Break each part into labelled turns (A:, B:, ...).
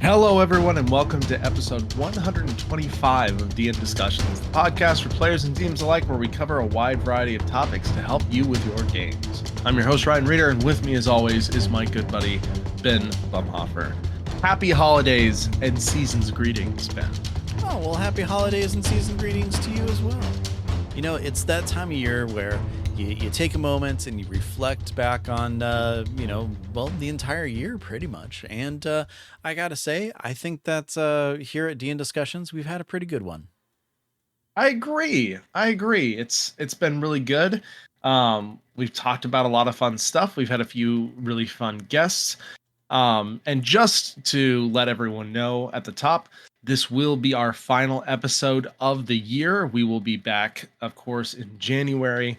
A: Hello, everyone, and welcome to episode 125 of DN Discussions, the podcast for players and teams alike, where we cover a wide variety of topics to help you with your games. I'm your host, Ryan Reeder, and with me, as always, is my good buddy, Ben Bumhofer. Happy holidays and season's greetings, Ben.
B: Oh, well, happy holidays and season greetings to you as well. You know, it's that time of year where you take a moment and you reflect back on, the entire year pretty much. And I got to say, I think that here at DN Discussions, we've had a pretty good one.
A: I agree. It's been really good. We've talked about a lot of fun stuff. We've had a few really fun guests. And just to let everyone know at the top, this will be our final episode of the year. We will be back, of course, in January.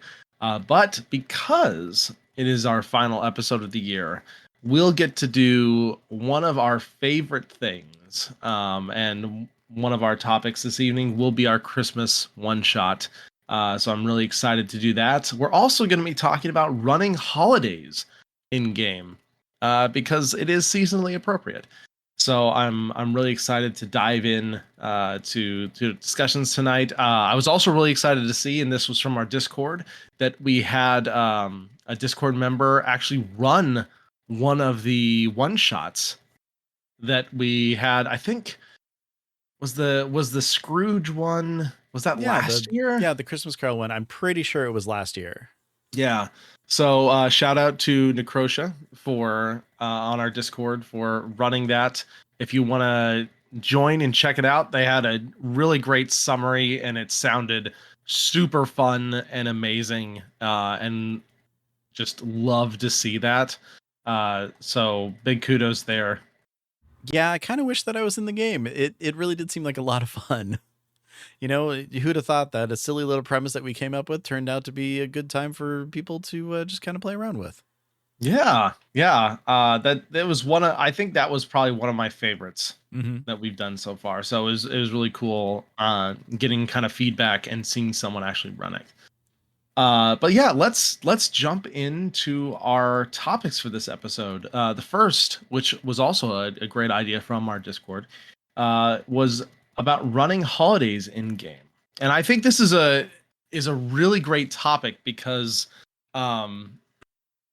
A: But because it is our final episode of the year, we'll get to do one of our favorite things. And one of our topics this evening will be our Christmas one-shot. So I'm really excited to do that. We're also going to be talking about running holidays in-game because it is seasonally appropriate. So I'm really excited to dive in to discussions tonight. I was also really excited to see, and this was from our Discord, that we had a Discord member actually run one of the one shots that we had. I think was the Scrooge one. Was that last year?
B: Yeah, the Christmas Carol one. I'm pretty sure it was last year.
A: Yeah. So shout out to Necrotia for on our Discord for running that. If you want to join and check it out, they had a really great summary and it sounded super fun and amazing. And just love to see that. So big kudos there.
B: Yeah, I kind of wish that I was in the game. It really did seem like a lot of fun. You know, who'd have thought that a silly little premise that we came up with turned out to be a good time for people to just kind of play around with.
A: Yeah. That was I think that was probably one of my favorites that we've done so far. So it was really cool getting kind of feedback and seeing someone actually run it. But yeah, let's jump into our topics for this episode. The first, which was also a great idea from our Discord, was about running holidays in game. And I think this is a really great topic because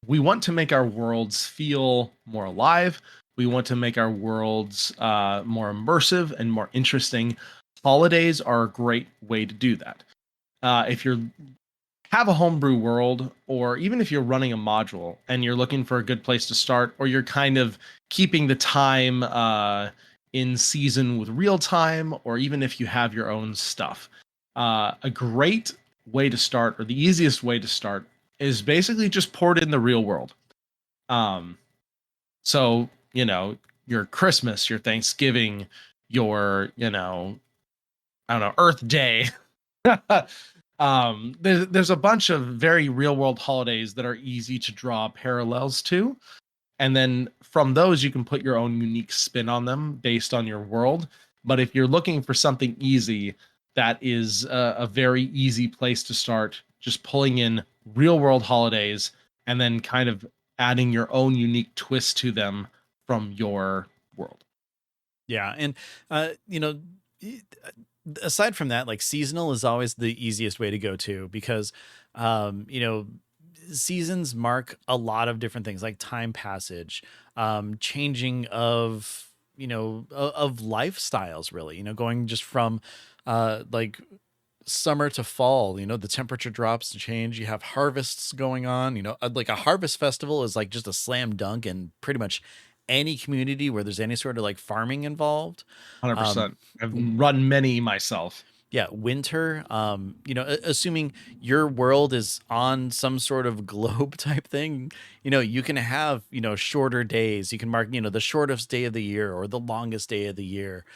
A: we want to make our worlds feel more alive. We want to make our worlds more immersive and more interesting. Holidays are a great way to do that. If you have a homebrew world, or even if you're running a module and you're looking for a good place to start, or you're kind of keeping the time in season with real time, or even if you have your own stuff, a great way to start, or the easiest way to start, is basically just port in the real world. So, you know, your Christmas, your Thanksgiving, your, I don't know, Earth Day. There's a bunch of very real world holidays that are easy to draw parallels to. And then from those, you can put your own unique spin on them based on your world. But if you're looking for something easy, that is a very easy place to start, just pulling in real world holidays and then kind of adding your own unique twist to them from your world.
B: Yeah. And, aside from that, like seasonal is always the easiest way to go to because, seasons mark a lot of different things like time passage, changing of lifestyles, really, going just from like summer to fall, the temperature drops to change. You have harvests going on, like a harvest festival is like just a slam dunk in pretty much any community where there's any sort of like farming involved.
A: 100%. I've run many myself.
B: Yeah, winter, assuming your world is on some sort of globe type thing, you can have, shorter days. You can mark, the shortest day of the year or the longest day of the year.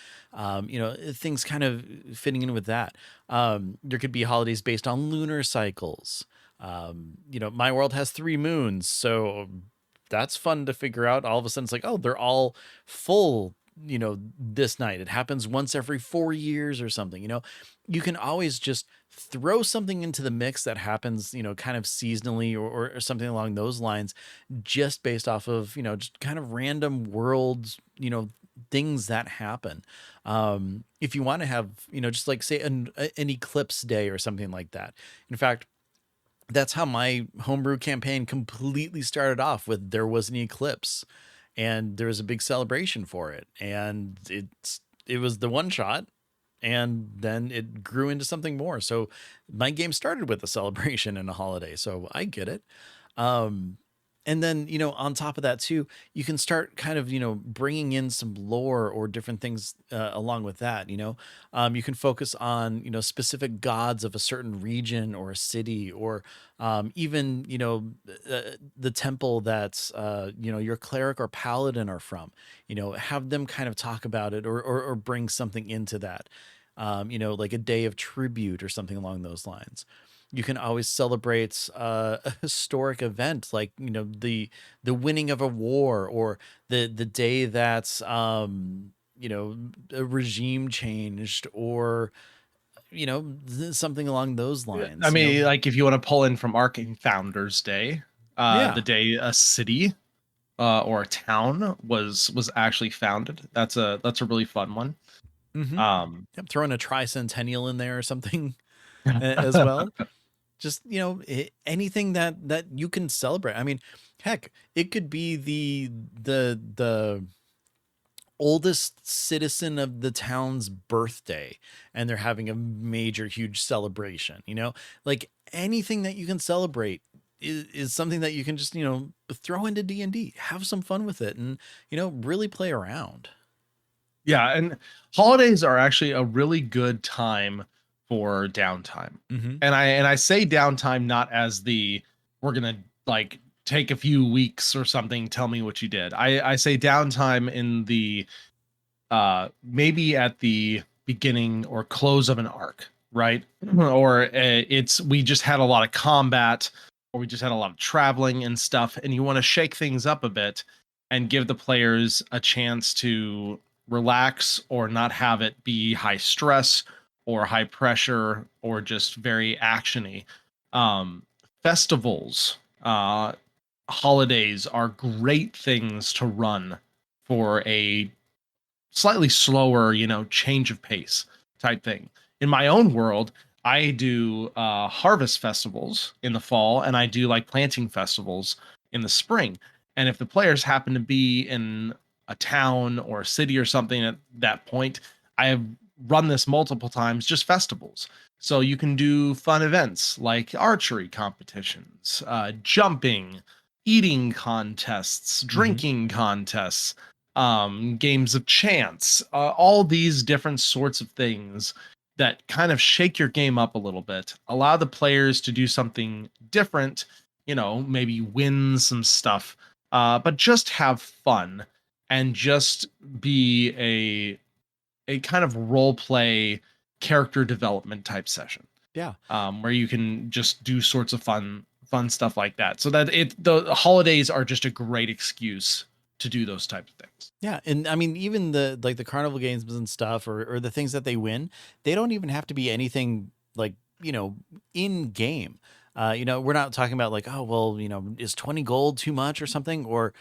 B: Things kind of fitting in with that. There could be holidays based on lunar cycles. My world has 3 moons, so that's fun to figure out. All of a sudden it's like, oh, they're all full this night. It happens once every 4 years or something. You can always just throw something into the mix that happens, kind of seasonally or something along those lines, just based off of, just kind of random worlds, things that happen. If you want to have, just like say an eclipse day or something like that. In fact, that's how my homebrew campaign completely started off with there was an eclipse and there was a big celebration for it. And it was the one shot and then it grew into something more. So my game started with a celebration and a holiday. So I get it. Um, and then, on top of that too, you can start kind of, bringing in some lore or different things along with that. You can focus on, specific gods of a certain region or a city, or even, the temple that's, your cleric or paladin are from. Have them kind of talk about it, or bring something into that. Like a day of tribute or something along those lines. You can always celebrate a historic event, like the winning of a war, or the day that a regime changed, or something along those
A: I
B: lines.
A: mean, like if you want to pull in from Arcane Founders Day, the
B: Yeah.
A: day a city or a town was actually founded. That's a really fun one.
B: Mm-hmm.
A: Um,
B: Yep, throwing a tricentennial in there or something as well. Just anything that you can celebrate. I mean, heck, it could be the oldest citizen of the town's birthday and they're having a major huge celebration, like anything that you can celebrate is something that you can just throw into D&D, have some fun with it, and really play around.
A: yeah, and holidays are actually a really good time for downtime.
B: Mm-hmm.
A: And I say downtime not as the we're gonna like take a few weeks or something, tell me what you did. I say downtime in the maybe at the beginning or close of an arc, right? Or it's we just had a lot of combat, or we just had a lot of traveling and stuff, and you want to shake things up a bit and give the players a chance to relax or not have it be high stress or high pressure or just very actiony. um Festivals, holidays are great things to run for a slightly slower, change of pace type thing. In my own world, I do harvest festivals in the fall, and I do like planting festivals in the spring. And if the players happen to be in a town or a city or something at that point, I have run this multiple times, just festivals. So you can do fun events like archery competitions, jumping, eating contests,
B: Mm-hmm.
A: drinking contests, games of chance, all these different sorts of things that kind of shake your game up a little bit, allow the players to do something different, maybe win some stuff, but just have fun and just be a kind of role play character development type session,
B: Yeah.
A: where you can just do sorts of fun stuff like that. So that the holidays are just a great excuse to do those types of things.
B: Yeah, and I mean, even the carnival games and stuff, or the things that they win, they don't even have to be anything like in game. We're not talking about like, oh well, is 20 gold too much or something, or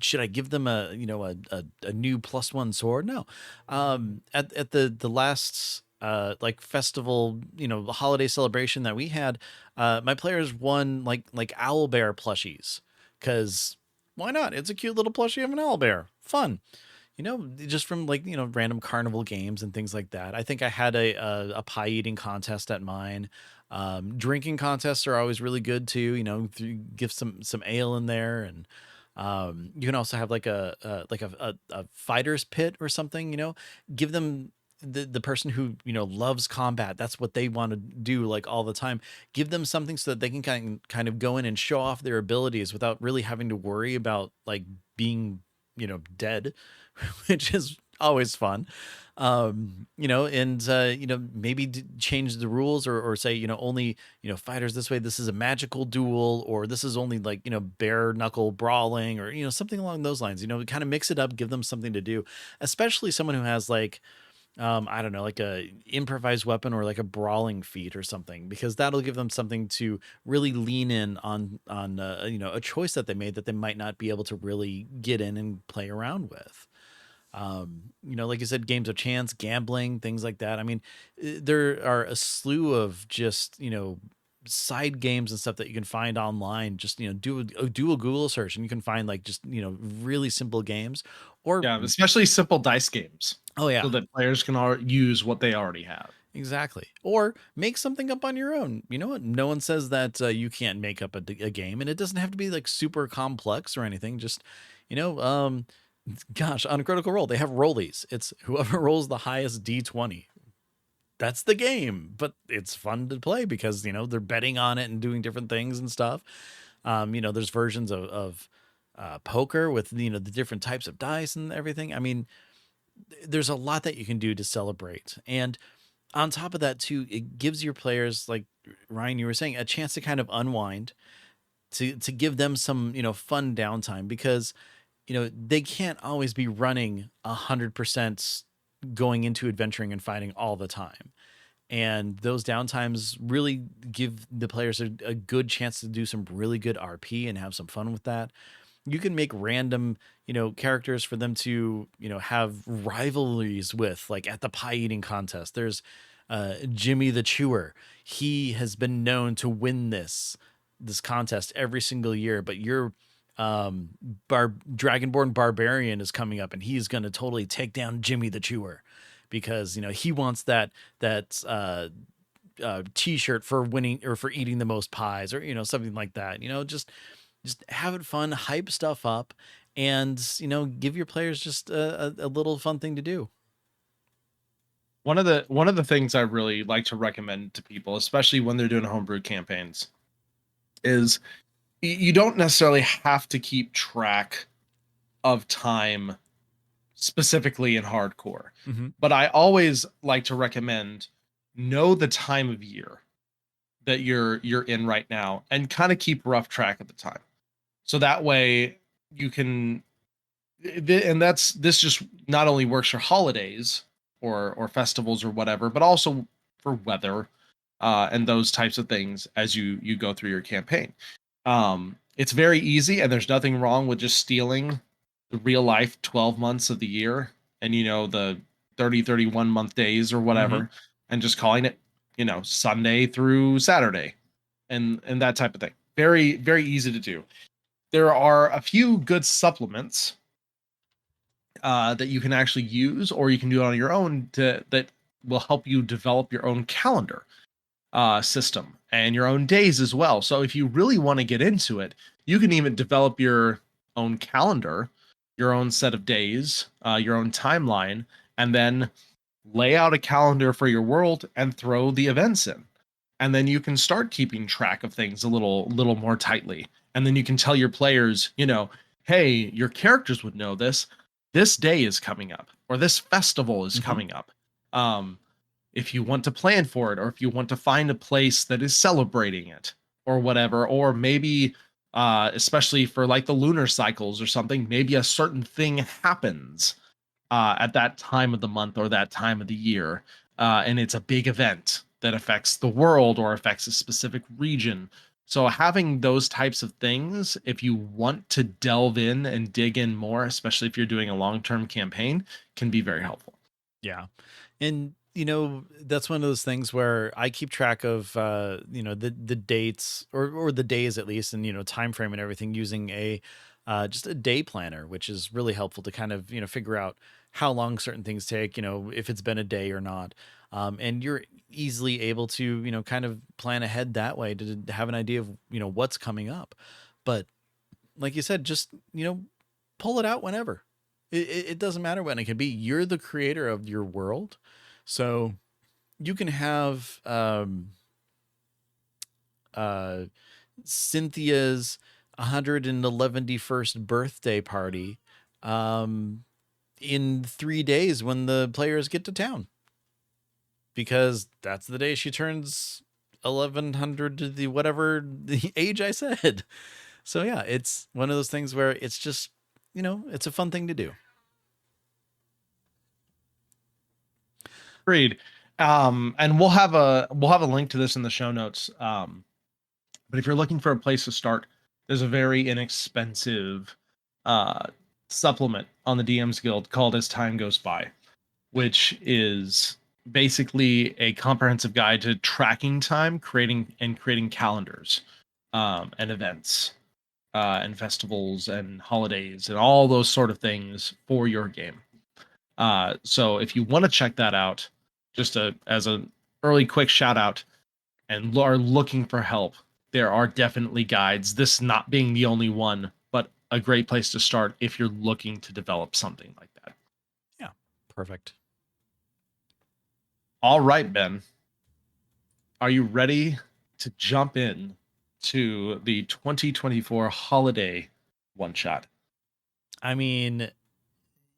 B: should I give them a new +1 sword? No, at the last like festival, holiday celebration that we had, my players won like owl bear plushies, because why not? It's a cute little plushie of an owlbear. Fun. Just from like, random carnival games and things like that. I think I had a pie eating contest at mine. Drinking contests are always really good too. Give some ale in there, and you can also have like a fighter's pit or something. Give them the person who loves combat. That's what they want to do like all the time. Give them something so that they can kind of go in and show off their abilities without really having to worry about like being dead, which is always fun. And maybe change the rules, or say only fighters this way, this is a magical duel, or this is only like bare knuckle brawling, or something along those lines. Kind of mix it up, give them something to do, especially someone who has like I don't know, like a improvised weapon or like a brawling feat or something, because that'll give them something to really lean in on a choice that they made that they might not be able to really get in and play around with. Like you said, games of chance, gambling, things like that. I mean, there are a slew of just, side games and stuff that you can find online. Just, do a Google search and you can find like just, really simple games or,
A: Yeah, especially simple dice games,
B: oh
A: so
B: yeah,
A: that players can use what they already have.
B: exactly. Or make something up on your own. You know what? No one says that you can't make up a game, and it doesn't have to be like super complex or anything. Just, you know, um, gosh, on a Critical Role, they have rollies. It's whoever rolls the highest D20. That's the game, but it's fun to play because they're betting on it and doing different things and stuff. There's versions of poker with the different types of dice and everything. I mean, there's a lot that you can do to celebrate, and on top of that too, it gives your players, like Ryan, you were saying, a chance to kind of unwind, to give them some fun downtime, because they can't always be running 100% going into adventuring and fighting all the time. And those downtimes really give the players a good chance to do some really good RP and have some fun with that. You can make random, characters for them to, have rivalries with, like at the pie eating contest. There's Jimmy the Chewer. He has been known to win this contest every single year, but your Dragonborn Barbarian is coming up and he's going to totally take down Jimmy the Chewer because he wants that t-shirt for winning or for eating the most pies, or something like that. Just have it fun, hype stuff up, and give your players just a little fun thing to do.
A: One of the things I really like to recommend to people, especially when they're doing homebrew campaigns, is you don't necessarily have to keep track of time specifically in hardcore.
B: Mm-hmm.
A: But I always like to recommend know the time of year that you're in right now and kind of keep rough track of the time. So that way you can and this just not only works for holidays or festivals or whatever, but also for weather and those types of things as you go through your campaign. It's very easy, and there's nothing wrong with just stealing the real life 12 months of the year and the 30-31 month days or
B: Mm-hmm.
A: whatever, and just calling it Sunday through Saturday and that type of thing. Very, very easy to do. There are a few good supplements that you can actually use, or you can do it on your own that will help you develop your own calendar system and your own days as well. So if you really want to get into it, you can even develop your own calendar, your own set of days, your own timeline, and then lay out a calendar for your world and throw the events in. And then you can start keeping track of things a little more tightly. And then you can tell your players, hey, your characters would know this. This day is coming up, or this festival is
B: Mm-hmm.
A: coming up. Um, if you want to plan for it, or if you want to find a place that is celebrating it or whatever, or maybe especially for like the lunar cycles or something, maybe a certain thing happens at that time of the month or that time of the year, and it's a big event that affects the world or affects a specific region. So having those types of things, if you want to delve in and dig in more, especially if you're doing a long-term campaign, can be very helpful.
B: Yeah. And that's one of those things where I keep track of the dates, or the days at least, and time frame and everything, using a just a day planner, which is really helpful to kind of figure out how long certain things take, if it's been a day or not. And you're easily able to kind of plan ahead that way to have an idea of what's coming up. But like you said, just pull it out whenever. It doesn't matter when it can be. You're the creator of your world, so you can have uh, Cynthia's 111st birthday party in 3 days when the players get to town, because that's the day she turns 1100 to the whatever the age I said. So yeah, it's one of those things where it's just it's a fun thing to do.
A: Agreed. And we'll have a link to this in the show notes. But if you're looking for a place to start, there's a very inexpensive uh, supplement on the DM's Guild called As Time Goes By, which is basically a comprehensive guide to tracking time, creating calendars, and events, and festivals and holidays and all those sort of things for your game. So if you want to check that out, just as an early quick shout out, and are looking for help, there are definitely guides. This not being the only one, but a great place to start if you're looking to develop something like that.
B: Yeah. Perfect.
A: All right, Ben, are you ready to jump in to the 2024 holiday one shot?
B: I mean,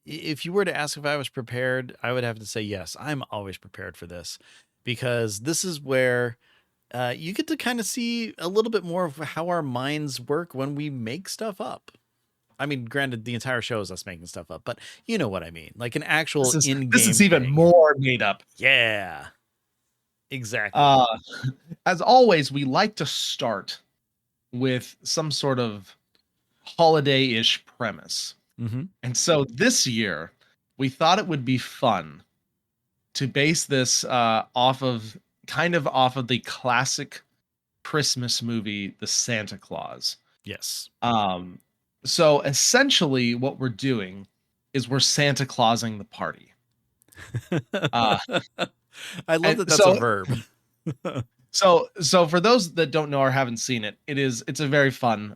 B: if you were to ask if I was prepared, I would have to say yes. I'm always prepared for this because this is where you get to kind of see a little bit more of how our minds work when we make stuff up. I mean, granted, the entire show is us making stuff up, but you know what I mean, like an actual
A: This is
B: in-game
A: even
B: thing.
A: more made up.
B: Yeah, exactly.
A: Uh, as always, we like to start with some sort of holiday-ish premise.
B: Mm-hmm.
A: And so this year, we thought it would be fun to base this off of the classic Christmas movie, The Santa Claus.
B: Yes.
A: Um, so essentially, what we're doing is we're Santa Clausing the party. Uh,
B: I love
A: and
B: that that's a verb.
A: so for those that don't know or haven't seen it, it's a very fun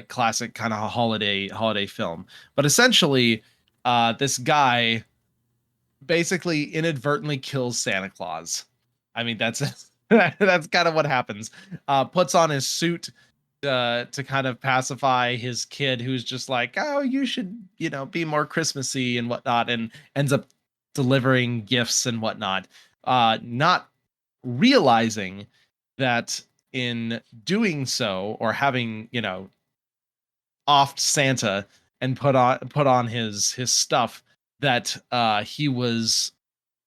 A: classic kind of a holiday film. But essentially, this guy basically inadvertently kills Santa Claus. I mean, that's that's kind of what happens. Puts on his suit to kind of pacify his kid, who's just like, "Oh, you should, be more Christmassy and whatnot," and ends up delivering gifts and whatnot. Not realizing that in doing so, or having offed Santa and put on his stuff, that he was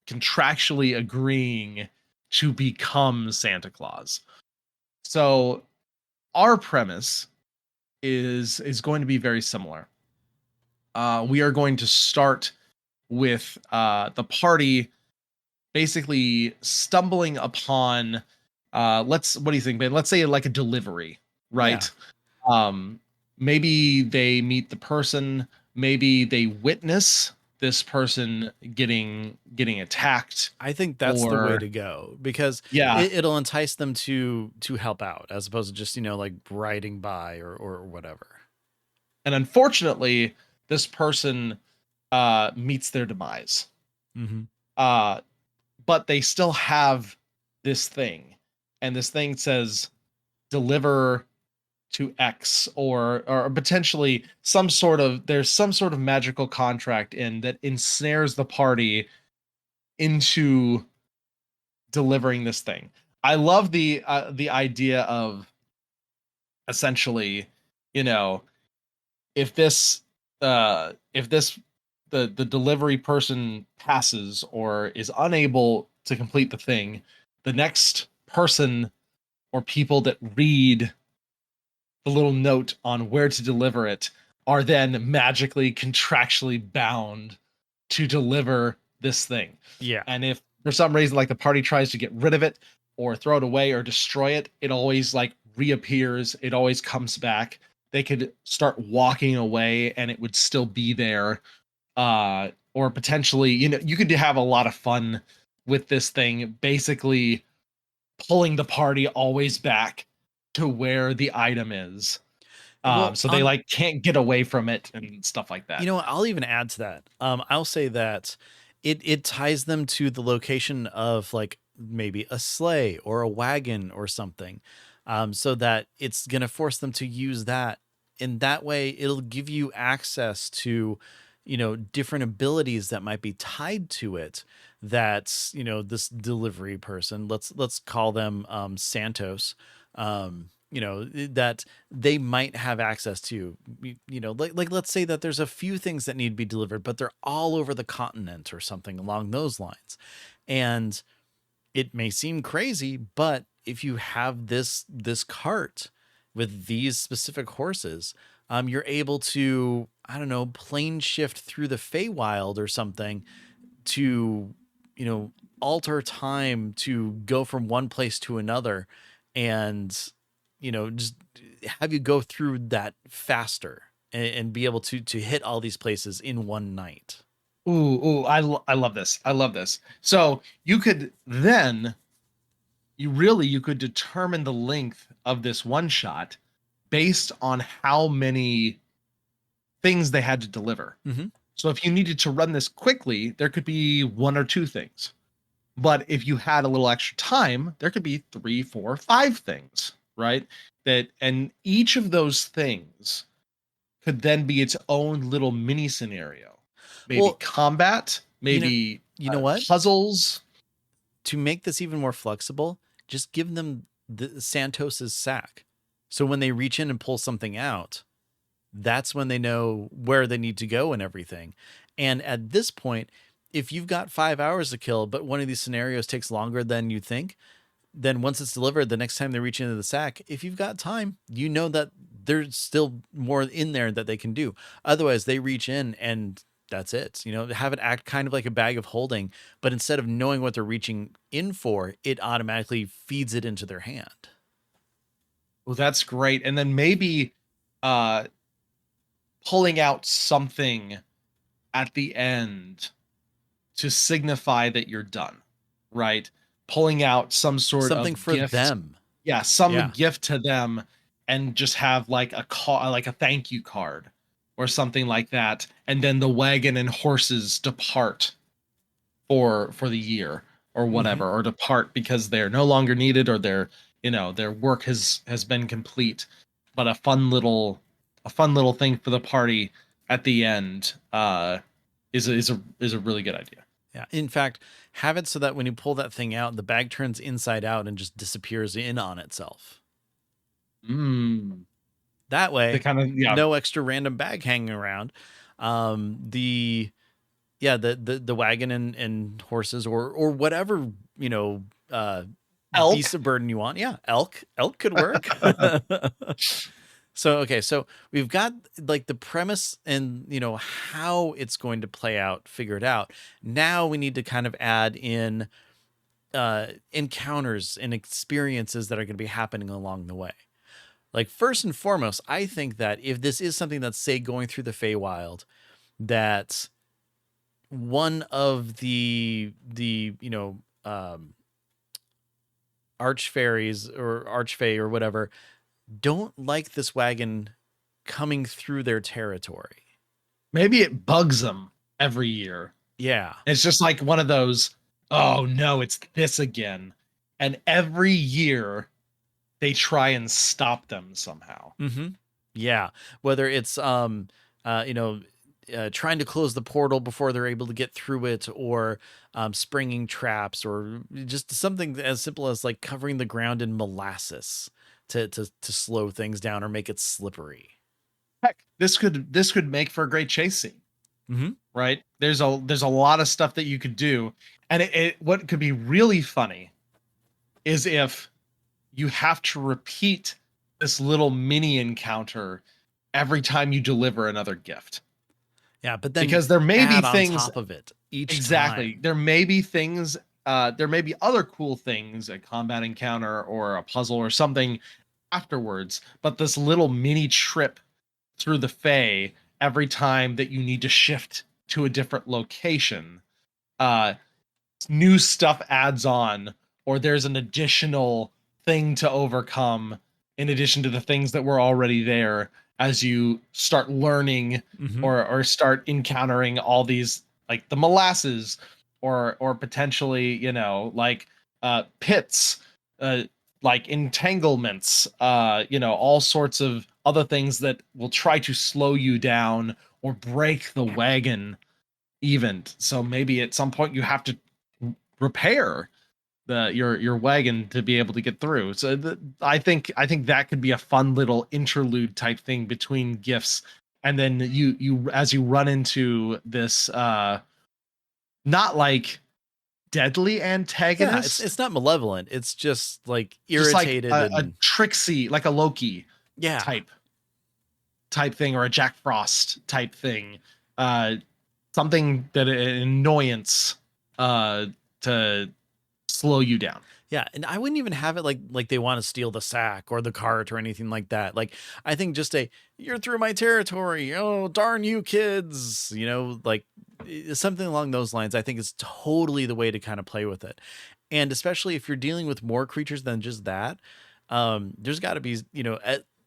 A: contractually agreeing to become Santa Claus. So our premise is going to be very similar. We are going to start with the party basically stumbling upon what do you think, Ben? Let's say like a delivery,
B: Yeah.
A: right? Um, maybe they meet the person, maybe they witness this person getting attacked,
B: I think that's the way
A: or
B: to go because
A: yeah,
B: it'll entice them to help out as opposed to just, like riding by or whatever.
A: and unfortunately, this person meets their demise.
B: Mm-hmm.
A: Uh, but they still have this thing, and this thing says deliver to X, or potentially there's some sort of magical contract in that ensnares the party into delivering this thing. I love the idea of essentially, you know, if this the delivery person passes or is unable to complete the thing, the next person or people that read the little note on where to deliver it are then magically contractually bound to deliver this thing.
B: Yeah.
A: And if for some reason like the party tries to get rid of it or throw it away or destroy it, it always like reappears, it always comes back. They could start walking away and it would still be there. Or potentially, you could have a lot of fun with this thing, basically pulling the party always back to where the item is.
B: Well,
A: So they like can't get away from it and stuff like that.
B: I'll even add to that. I'll say that it ties them to the location of like maybe a sleigh or a wagon or something, so that it's gonna force them to use that. In that way, it'll give you access to, different abilities that might be tied to it. That's this delivery person. Let's call them Santos. That they might have access to, like let's say that there's a few things that need to be delivered, but they're all over the continent or something along those lines. And it may seem crazy, but if you have this cart, with these specific horses, you're able to, I don't know, plane shift through the Feywild or something to, you know, alter time to go from one place to another and, just have you go through that faster and be able to hit all these places in one night.
A: Ooh, I love this. I love this. So you could then you could determine the length of this one shot based on how many things they had to deliver.
B: Mm-hmm.
A: So if you needed to run this quickly, there could be one or two things. But if you had a little extra time, there could be three, four, five things, right? And each of those things could then be its own little mini scenario. Maybe
B: Well,
A: combat,
B: you know,
A: maybe
B: you know what?
A: puzzles.
B: To make this even more flexible, just give them the Santos's sack. So when they reach in and pull something out, that's when they know where they need to go and everything. And at this point, if you've got 5 hours to kill, but one of these scenarios takes longer than you think, then once it's delivered, the next time they reach into the sack, if you've got time, you know that there's still more in there that they can do. Otherwise, they reach in and that's it. Have it act kind of like a bag of holding, but instead of knowing what they're reaching in for, it automatically feeds it into their hand.
A: Well, that's great. And then maybe uh pulling out something at the end to signify that you're done, right? Pulling out some sort
B: Something
A: of
B: for
A: gift.
B: them.
A: Yeah, some
B: Yeah.
A: gift to them and just have like a call, like a thank you card or something like that. And then the wagon and horses depart for the year or
B: Mm-hmm.
A: whatever, or depart because they're no longer needed or their work has been complete. But a fun little thing for the party at the end is a really good idea.
B: Yeah. In fact, have it so that when you pull that thing out, the bag turns inside out and just disappears in on itself.
A: Mm.
B: That
A: The
B: way,
A: kind of yeah.
B: no extra random bag hanging around. The Yeah, the wagon and horses or whatever, uh beast
A: Elk.
B: of burden you want. Yeah, elk could work. So we've got like the premise and how it's going to play out figured out. Now we need to kind of add in encounters and experiences that are going to be happening along the way. Like first and foremost, I think that if this is something that's say going through the Feywild, that one of the archfairies or archfey or whatever don't like this wagon coming through their territory.
A: Maybe it bugs them every year.
B: Yeah.
A: It's just like one of those, oh no, it's this again. And every year they try and stop them somehow.
B: Mm-hmm. Yeah. Whether it's trying to close the portal before they're able to get through it, or springing traps, or just something as simple as like covering the ground in molasses to slow things down or make it slippery.
A: Heck, this could make for a great chase scene,
B: Mm-hmm.
A: right? There's a lot of stuff that you could do. And what could be really funny is if you have to repeat this little mini encounter every time you deliver another gift.
B: Yeah, but then
A: Because there may be
B: add on
A: things.
B: top of it each
A: Exactly.
B: time.
A: There may be things, there may be other cool things, a combat encounter or a puzzle or something afterwards, but this little mini trip through the Fae every time that you need to shift to a different location, uh, new stuff adds on, or there's an additional thing to overcome in addition to the things that were already there as you start learning
B: Mm-hmm.
A: or start encountering all these, like the molasses, or potentially like pits, uh like entanglements, all sorts of other things that will try to slow you down or break the wagon even. So maybe at some point you have to repair your wagon to be able to get through. So I think that could be a fun little interlude type thing between gifts. And then you as you run into this not like deadly
B: Yeah, it's
A: antagonist,
B: it's not malevolent. It's just like
A: just like
B: irritated
A: a
B: and
A: tricksy, like a Loki,
B: Yeah.
A: type thing, or a Jack Frost type thing. Uh, Something that an annoyance to slow you down.
B: Yeah, and I wouldn't even have it like they want to steal the sack or the cart or anything like that. Like I think just a "you're through my territory, oh darn you kids," like something along those lines. I think is totally the way to kind of play with it, and especially if you're dealing with more creatures than just that, there's got to be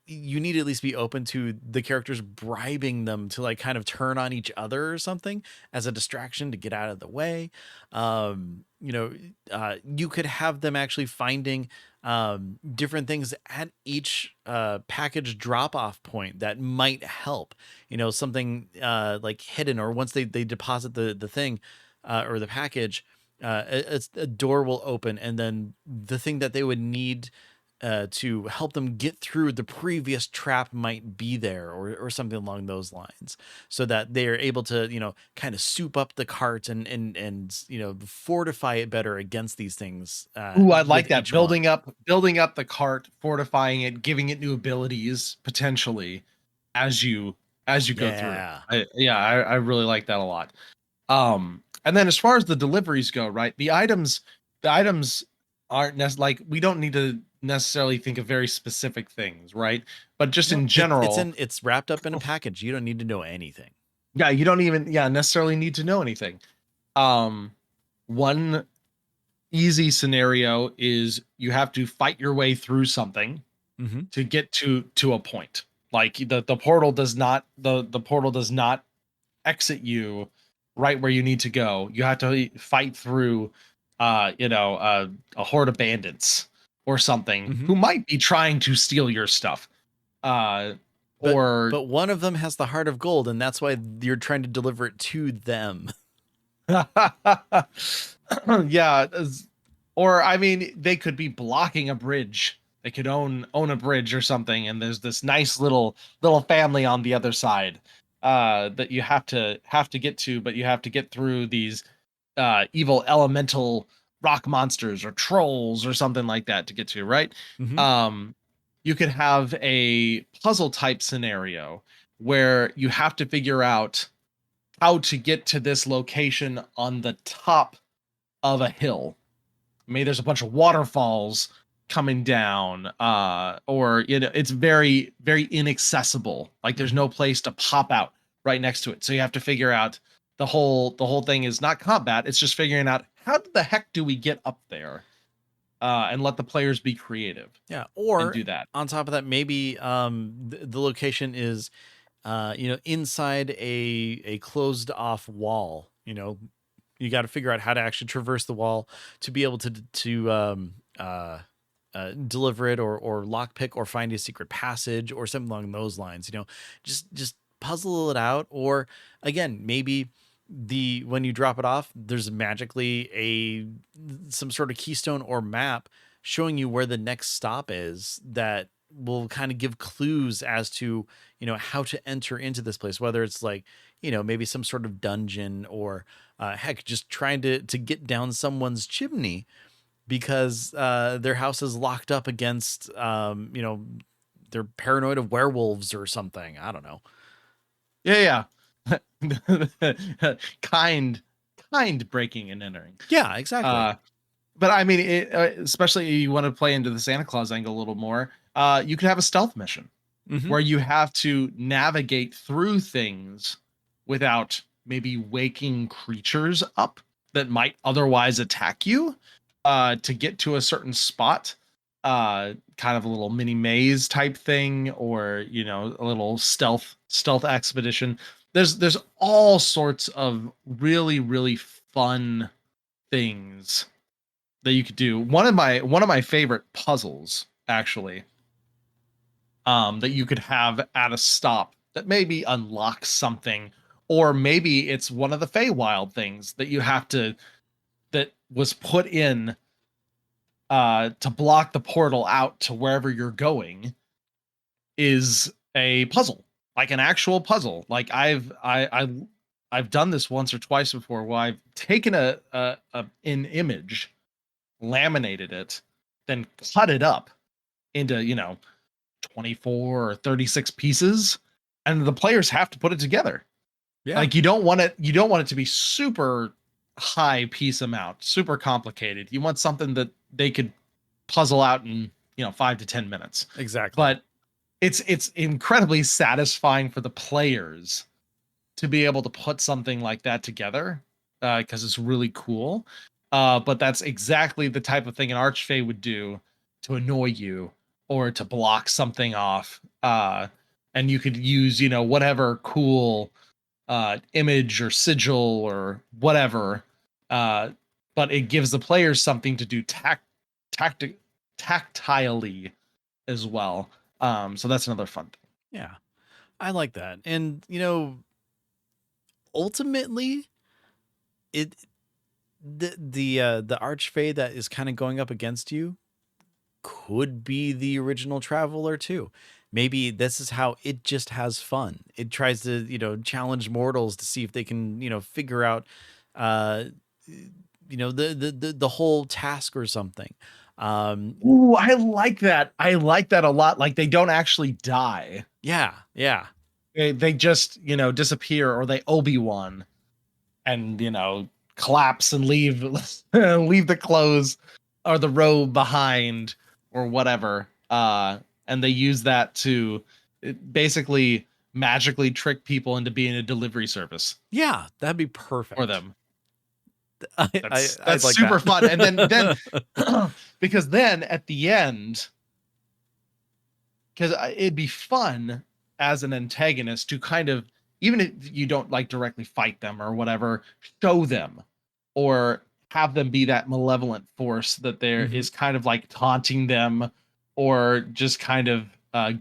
B: you need to at least be open to the characters bribing them to like kind of turn on each other or something as a distraction to get out of the way. Um, you know, you could have them actually finding different things at each package drop off point that might help. Something like hidden, or once they deposit the thing or the package, a door will open, and then the thing that they would need to help them get through the previous trap might be there, or something along those lines, so that they are able to kind of soup up the cart and fortify it better against these things
A: Ooh, I
B: with
A: like that.
B: each one.
A: Building up the cart, fortifying it, giving it new abilities potentially as you go through.
B: Yeah.
A: I really like that a lot. And then as far as the deliveries go, right? The items aren't like, we don't need to necessarily think of very specific things, right? But just
B: No,
A: in
B: it's
A: general,
B: in it's wrapped up in a package. You don't need to know anything.
A: yeah, you don't even necessarily need to know anything. Um, One easy scenario is you have to fight your way through something
B: Hmm.
A: to get to a point. Like the portal does not the portal does not exit you right where you need to go. You have to fight through a horde of bandits or something
B: Hmm.
A: who might be trying to steal your stuff. Uh
B: but
A: or
B: but one of them has the heart of gold, and that's why you're trying to deliver it to them.
A: yeah, or I mean, they could be blocking a bridge. They could own a bridge or something, and there's this nice little family on the other side that you have to get to, but you have to get through these evil elemental rock monsters or trolls or something like that to get to, right?
B: Hmm.
A: Um, you could have a puzzle type scenario where you have to figure out how to get to this location on the top of a hill. Maybe there's a bunch of waterfalls coming down, or it's very very inaccessible. Like there's
B: Hmm.
A: no place to pop out right next to it, so you have to figure out the whole thing is not combat. It's just figuring out how the heck do we get up there, and let the players be creative
B: Yeah.
A: and
B: Or
A: do that.
B: on top of that, maybe the location is inside a closed off wall. You got to figure out how to actually traverse the wall to be able to deliver it, or lockpick, or find a secret passage or something along those lines. Just puzzle it out. Or again, maybe when you drop it off, there's magically some sort of keystone or map showing you where the next stop is, that will kind of give clues as to how to enter into this place, whether it's like maybe some sort of dungeon, or heck, just trying to get down someone's chimney because their house is locked up against they're paranoid of werewolves or something. I don't know.
A: Yeah, yeah. Kind breaking and entering.
B: Yeah, exactly.
A: uh but I mean, especially you want to play into the Santa Claus angle a little more. You could have a stealth mission
B: Hmm.
A: where you have to navigate through things without maybe waking creatures up that might otherwise attack you, to get to a certain spot. Kind of a little mini maze type thing, or a little stealth expedition. There's all sorts of really really fun things that you could do. One of my favorite puzzles, actually, that you could have at a stop that maybe unlocks something, or maybe it's one of the Feywild things that you have to that was put in to block the portal out to wherever you're going, is a puzzle, like an actual puzzle. Like I've done this once or twice before, where I've taken an image, laminated it, then cut it up into 24 or 36 pieces, and the players have to put it together.
B: Yeah,
A: Like you don't want it to be super high piece amount, super complicated. You want something that they could puzzle out in, 5 to 10 minutes.
B: exactly.
A: But it's incredibly satisfying for the players to be able to put something like that together, because it's really cool. But that's exactly the type of thing an archfey would do to annoy you or to block something off. And you could use, whatever cool image or sigil or whatever. Uh, but it gives the players something to do tacti- tactilely as well. So that's another fun thing.
B: Yeah, I like that. And ultimately, it the archfey that is kind of going up against you could be the original traveler too. Maybe this is how it just has fun. It tries to, challenge mortals to see if they can, figure out uh the whole task or something. Um
A: Ooh, I like that. I like that a lot. Like they don't actually die.
B: yeah, yeah.
A: They just, disappear, or they Obi-Wan and, collapse and leave leave the clothes or the robe behind or whatever. And they use that to basically magically trick people into being a delivery service
B: Yeah, that'd be
A: for
B: perfect.
A: them.
B: I'd
A: That's
B: like
A: super fun. And then
B: that.
A: because then at the end, because it'd be fun as an antagonist to kind of, even if you don't like directly fight them or whatever, show them or have them be that malevolent force that there
B: Mhm.
A: is kind of like taunting them or just kind of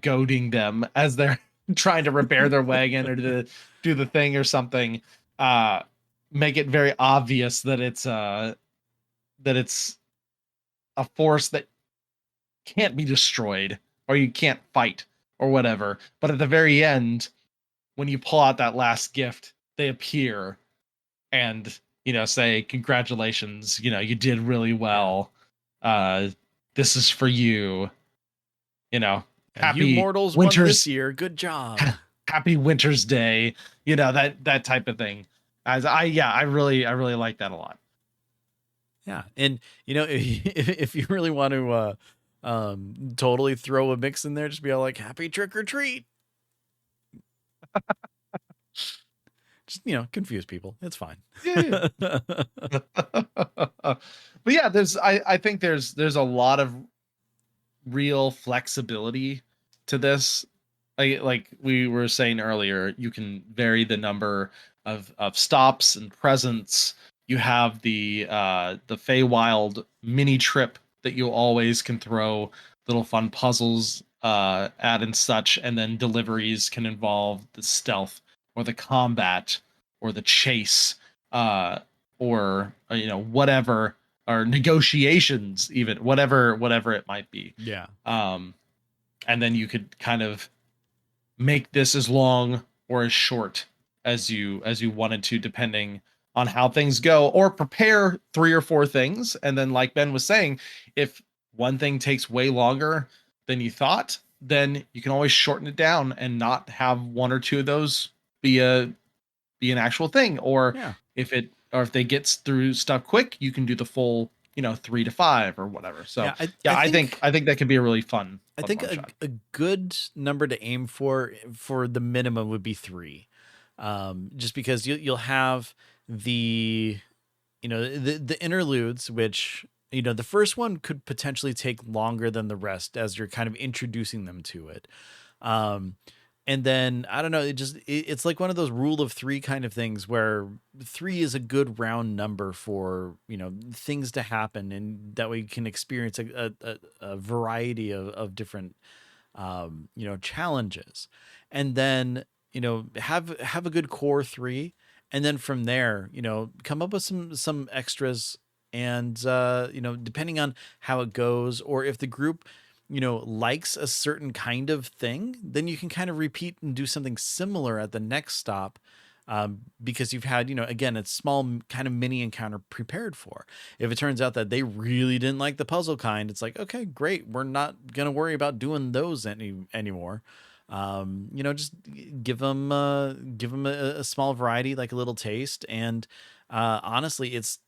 A: goading them as they're trying to repair their wagon or to do the thing or something. uh Make it very obvious that it's a force that can't be destroyed or you can't fight or whatever. But at the very end, when you pull out that last gift, they appear and, say, congratulations, you did really
B: Yeah.
A: well. Uh, this is for you, you know,
B: Yeah, you
A: happy
B: mortals won this
A: winter's
B: year. Good job.
A: happy winter's day, that type of thing. As I really like that a lot.
B: Yeah, and if you really want to totally throw a mix in there, just be all like happy trick or treat. Just confuse people. It's fine.
A: Yeah. But yeah, I think there's a lot of real flexibility to this. Like we were saying earlier, you can vary the number of stops and presents. You have the Feywild mini trip that you always can throw little fun puzzles at and such, and then deliveries can involve the stealth or the combat or the chase, uh, or whatever, or negotiations, even whatever it might be.
B: Yeah.
A: um and then you could kind of make this as long or as short as you wanted to, depending on how things go, or prepare three or four things. And then, like Ben was saying, if one thing takes way longer than you thought, then you can always shorten it down and not have one or two of those be an actual thing. Or
B: Yeah.
A: if they get through stuff quick, you can do the full, 3 to 5 or whatever. So
B: Yeah, I
A: yeah,
B: I
A: I think
B: think
A: I think that could be a really fun
B: I
A: fun
B: think
A: one shot.
B: a good number to aim for the minimum would be 3. Just because you'll have the the interludes, which the first one could potentially take longer than the rest as you're kind of introducing them to it. Um, and then I don't know, it's like one of those rule of 3 kind of things where 3 is a good round number for things to happen, and that way you can experience a variety of different challenges. And then have a good core 3, and then from there come up with some extras. And depending on how it goes, or if the group likes a certain kind of thing, then you can kind of repeat and do something similar at the next stop, because you've had, again, a small kind of mini encounter prepared for. If it turns out that they really didn't like the puzzle kind, it's like, okay, great. We're not going to worry about doing those anymore. Just give them a small variety, like a little taste. And honestly, it's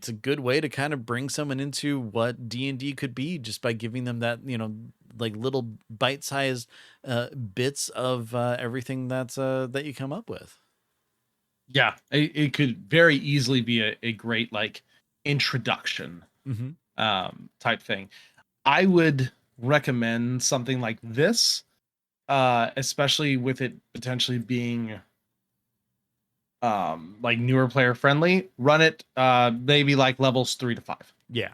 B: a good way to kind of bring someone into what D&D could be just by giving them that, like little bite-sized bits of everything that you come up with.
A: Yeah, it could very easily be a great like introduction
B: Mm-hmm.
A: type thing. I would recommend something like this, especially with it potentially being like newer player friendly. Run it maybe like levels 3 to 5.
B: Yeah.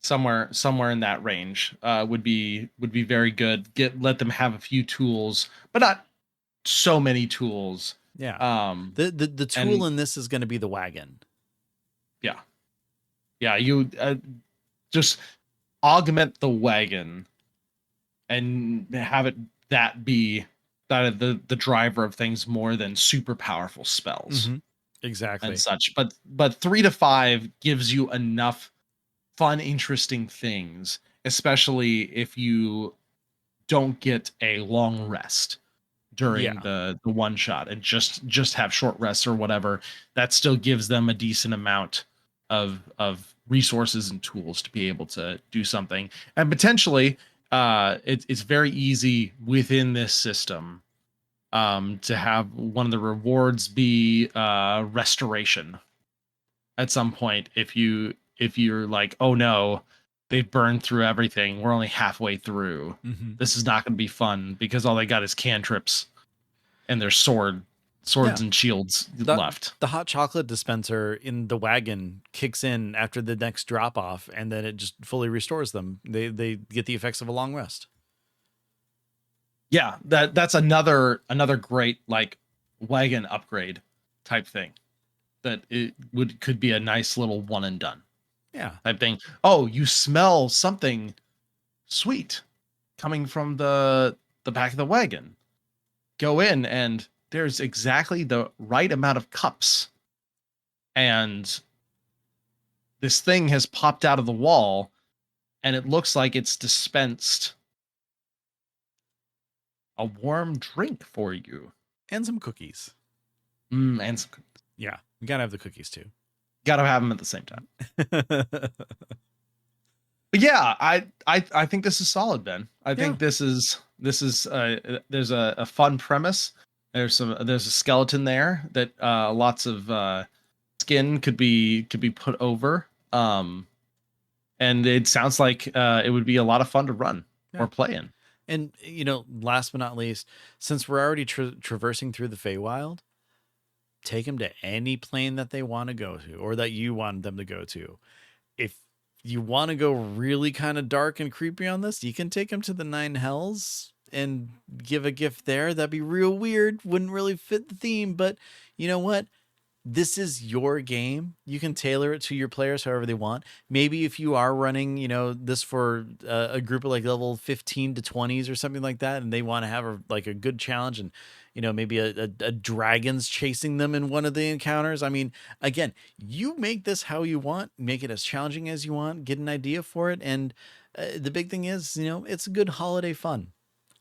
A: Somewhere in that range would be very good. Let them have a few tools, but not so many tools.
B: Yeah.
A: Um
B: The tool
A: and
B: in this is going to be the wagon.
A: yeah, yeah, you just augment the wagon and have it that be that the driver of things more than super powerful spells
B: Mm-hmm.
A: and
B: Exactly.
A: such. But 3 to 5 gives you enough fun, interesting things, especially if you don't get a long rest during
B: Yeah.
A: the one shot and just have short rests or whatever. That still gives them a decent amount of resources and tools to be able to do something. And potentially it's very easy within this system to have one of the rewards be restoration at some point. If you're like, oh no, they've burned through everything, we're only halfway through,
B: Mm-hmm.
A: this is not going to be fun because all they got is cantrips and their
B: Yeah.
A: swords and shields
B: The
A: left.
B: the hot chocolate dispenser in the wagon kicks in after the next drop off, and then it just fully restores them. They get the effects of a long rest.
A: Yeah, that's another great like wagon upgrade type thing that it could be a nice little one and done
B: Yeah.
A: type thing. Oh, you smell something sweet coming from the back of the wagon. Go in and there's exactly the right amount of cups, and this thing has popped out of the wall and it looks like it's dispensed a warm drink for you.
B: And some cookies.
A: And some,
B: Yeah. You gotta have the cookies too.
A: gotta have them at the same time. But yeah, I think this is solid, Ben. I
B: Yeah.
A: think this is there's a fun premise. There's a skeleton there that lots of skin could be put over. And it sounds like it would be a lot of fun to run
B: Yeah.
A: or play in.
B: And last but not least, since we're already traversing through the Feywild, take them to any plane that they want to go to or that you want them to go to. If you want to go really kind of dark and creepy on this, you can take them to the Nine Hells and give a gift there. That'd be real weird. Wouldn't really fit the theme, but you know what? This is your game. You can tailor it to your players however they want. Maybe if you are running, this for a group of like level 15 to 20s or something like that, and they want to have like a good challenge and, maybe a dragon's chasing them in one of the encounters. I mean, again, you make this how you want, make it as challenging as you want, get an idea for it. And the big thing is, it's a good holiday fun.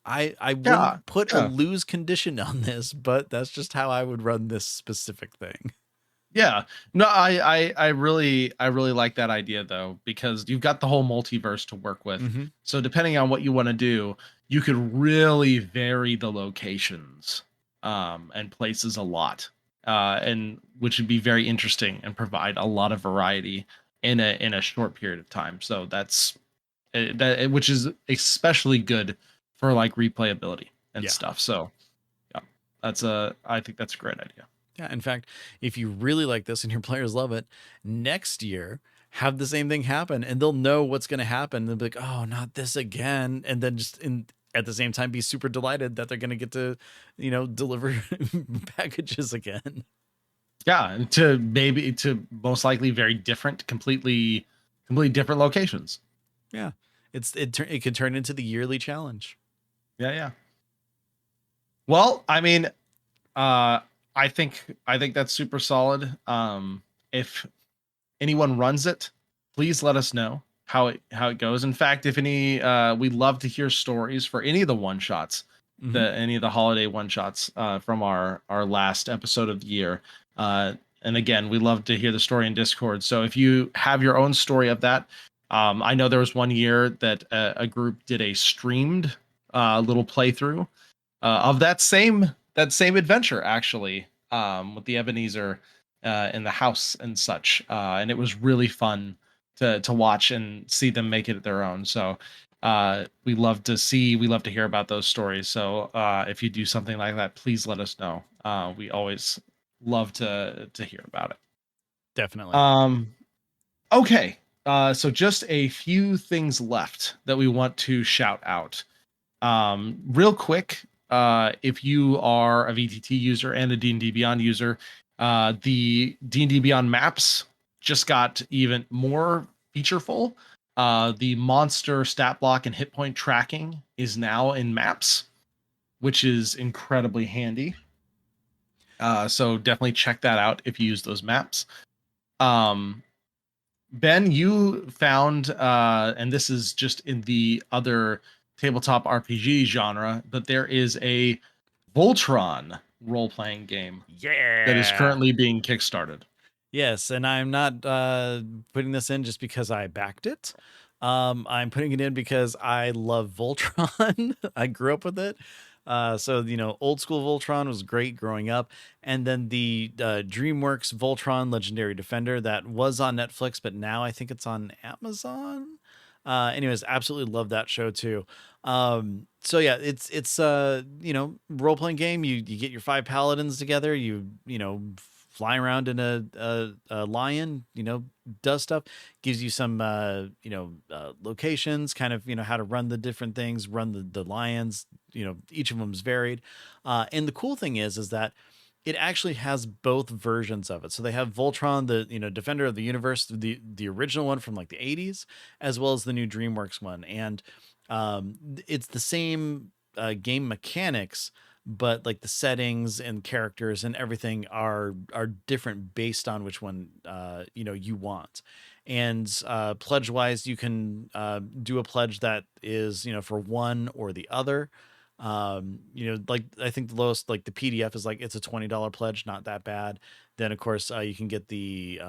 B: I
A: Yeah,
B: wouldn't put a
A: yeah,
B: lose condition on this, but that's just how I would run this specific thing.
A: yeah. No, I really like that idea though, because you've got the whole multiverse to work with.
B: Hmm.
A: So depending on what you want to do, you could really vary the locations and places a lot, and which would be very interesting and provide a lot of variety in a short period of time. So that's which is especially good for like replayability and
B: Yeah.
A: stuff. So yeah, I think that's a great idea.
B: Yeah. In fact, if you really like this and your players love it, next year have the same thing happen and they'll know what's going to happen. They'll be like, oh, not this again. And then just at the same time, be super delighted that they're going to get to, deliver packages again.
A: Yeah, and to most likely very different, completely different locations.
B: Yeah. It could turn into the yearly challenge.
A: Yeah, yeah. Well, I mean, uh I think that's super solid. If anyone runs it, please let us know how it goes. In fact, if any, we'd love to hear stories for any of the one shots,
B: Hmm.
A: the any of the holiday one shots from our last episode of the year. Uh, and again, we love to hear the story in Discord. So if you have your own story of that, I know there was one year that a group did a streamed little playthrough of that same adventure actually, with the Ebenezer in the house and such, and it was really fun to watch and see them make it their own. So we love to hear about those stories. So if you do something like that, please let us know. We always love to hear about it.
B: Definitely.
A: Um, okay, so just a few things left that we want to shout out. Real quick, if you are a VTT user and a D&D Beyond user, the D&D Beyond maps just got even more featureful. The monster stat block and hit point tracking is now in maps, which is incredibly handy. So definitely check that out if you use those maps. Um, Ben, you found, and this is just in the other tabletop RPG genre, but there is a Voltron role playing game that is
B: Yeah.
A: currently being kickstarted.
B: Yes, and I'm not putting this in just because I backed it. I'm putting it in because I love Voltron. I grew up with it. So old school Voltron was great growing up, and then the DreamWorks Voltron Legendary Defender that was on Netflix, but now I think it's on Amazon. Anyways, absolutely love that show too. So yeah, it's role playing game. You get your five paladins together. You fly around in a lion. Does stuff, gives you some locations, kind of how to run the different things, run the lions. Each of them is varied, and the cool thing is that it actually has both versions of it. So they have Voltron, the Defender of the Universe, the original one from like the 80s, as well as the new DreamWorks one, and it's the same game mechanics, but like the settings and characters and everything are different based on which one you want. And pledge wise, you can do a pledge that is for one or the other. Like I think the lowest, like the PDF is like it's a $20 pledge, not that bad. Then of course you can get the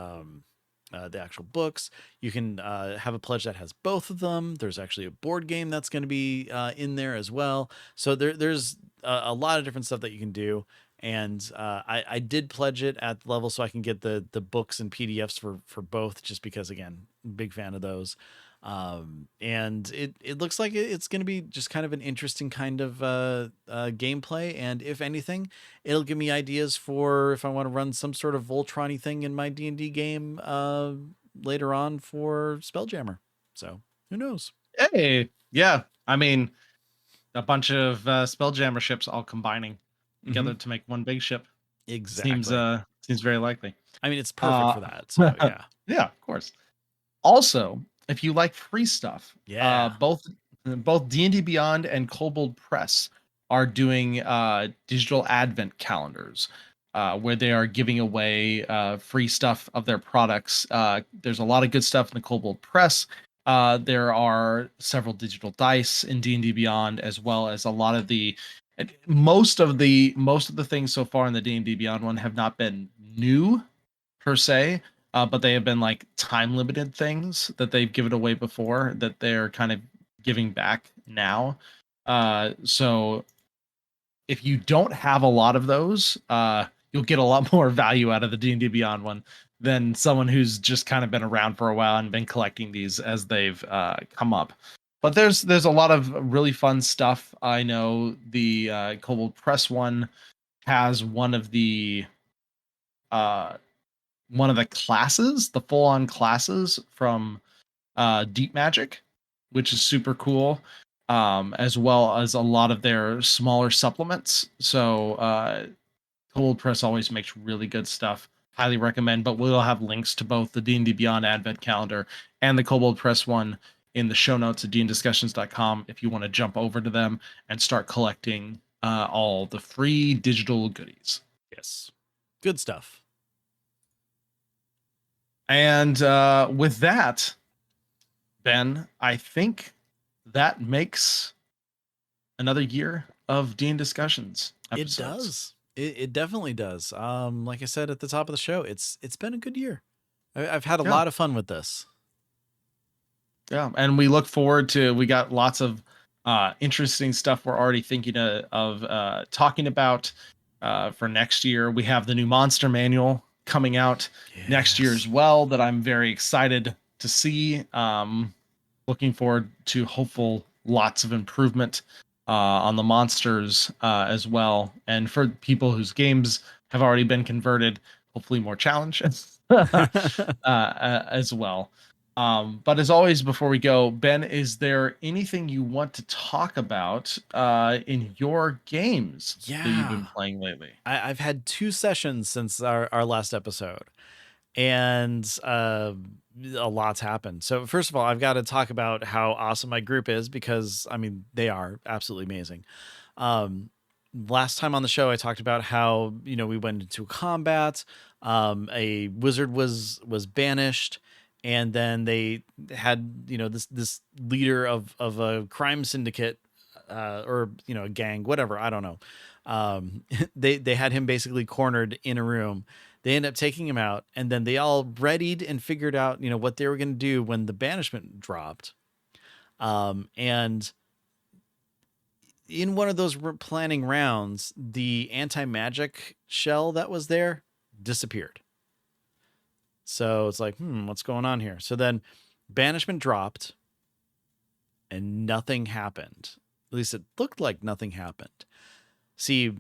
B: actual books. You can have a pledge that has both of them. There's actually a board game that's going to be in there as well. So there's a lot of different stuff that you can do. And I did pledge it at the level so I can get the books and PDFs for both, just because again, big fan of those. And it looks like it's going to be just kind of an interesting kind of gameplay. And if anything, it'll give me ideas for if I want to run some sort of Voltron-y thing in my D&D game later on for Spelljammer. So who knows?
A: Hey, yeah, I mean, a bunch of Spelljammer ships all combining
B: Hmm.
A: together to make one big ship
B: Exactly.
A: seems very likely.
B: I mean, it's perfect
A: Uh,
B: for that. So yeah.
A: yeah, of course. Also, if you like free stuff,
B: Yeah.
A: both D&D Beyond and Kobold Press are doing digital advent calendars, where they are giving away free stuff of their products. There's a lot of good stuff in the Kobold Press. There are several digital dice in D&D Beyond, as well as a lot of the most of the things so far in the D&D Beyond one have not been new per se, but they have been like time limited things that they've given away before that they're kind of giving back now. So if you don't have a lot of those, you'll get a lot more value out of the D&D Beyond one than someone who's just kind of been around for a while and been collecting these as they've come up. But there's a lot of really fun stuff. I know the Kobold Press one has uh, one of the classes, the full on classes from Deep Magic, which is super cool, as well as a lot of their smaller supplements. So Cold Press always makes really good stuff. Highly recommend. But we'll have links to both the D&D Beyond Advent Calendar and the Kobold Press one in the show notes at dndiscussions.com if you want to jump over to them and start collecting all the free digital goodies.
B: hilarious. Good stuff.
A: And with that, Ben, I think that makes another year of Dean Discussions
B: It
A: episodes.
B: does. It definitely does. Like I said at the top of the show, it's been a good year. I've had a
A: Yeah.
B: lot of fun with this.
A: Yeah. And we look forward to, we got lots of interesting stuff we're already thinking of talking about for next year. We have the new Monster Manual coming out next year as
B: Yes.
A: well that I'm very excited to see. Looking forward to hopeful lots of improvement on the monsters as well. And for people whose games have already been converted, hopefully more challenges as well. But as always, before we go, Ben, is there anything you want to talk about in your games that you've
B: Yeah.
A: been playing lately?
B: I've had 2 sessions since our last episode, and a lot's happened. So first of all, I've got to talk about how awesome my group is because I mean they are absolutely amazing. Um, Last time on the show, I talked about how we went into combat. A wizard was banished, and then they had this leader of a crime syndicate, or a gang, whatever, I don't know. They had him basically cornered in a room. They end up taking him out, and then they all readied and figured out what they were going to do when the banishment dropped. And in one of those planning rounds, the anti-magic shell that was there disappeared. So it's like, what's going on here? So then banishment dropped and nothing happened. At least it looked like nothing happened. See,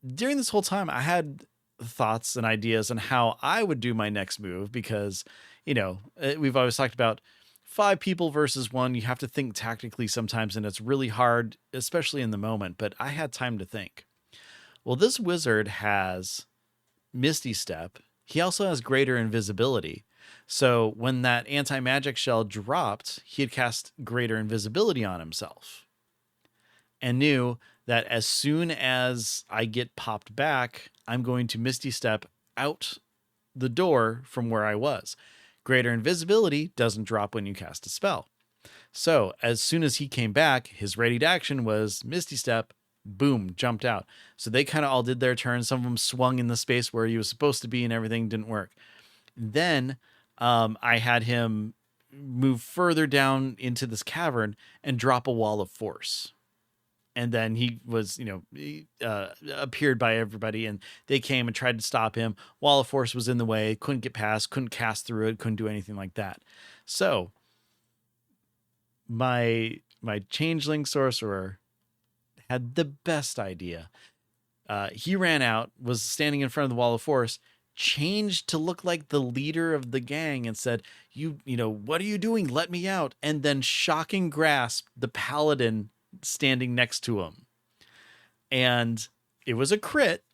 B: during this whole time, I had thoughts and ideas on how I would do my next move because, we've always talked about 5 people versus 1. You have to think tactically sometimes, and it's really hard, especially in the moment. But I had time to think. Well, this wizard has Misty Step. He also has greater invisibility. So when that anti-magic shell dropped, he had cast greater invisibility on himself and knew that as soon as I get popped back, I'm going to Misty Step out the door from where I was. Greater invisibility doesn't drop when you cast a spell. So as soon as he came back, his readied action was Misty Step, boom, jumped out. So they kind of all did their turn. Some of them swung in the space where he was supposed to be and everything didn't work. Then I had him move further down into this cavern and drop a wall of force. And then he was, appeared by everybody, and they came and tried to stop him. Wall of force was in the way, couldn't get past, couldn't cast through it, couldn't do anything like that. So my changeling sorcerer had the best idea. He ran out, was standing in front of the wall of force, changed to look like the leader of the gang and said, what are you doing? Let me out. And then shocking grasped the paladin standing next to him. And it was a crit,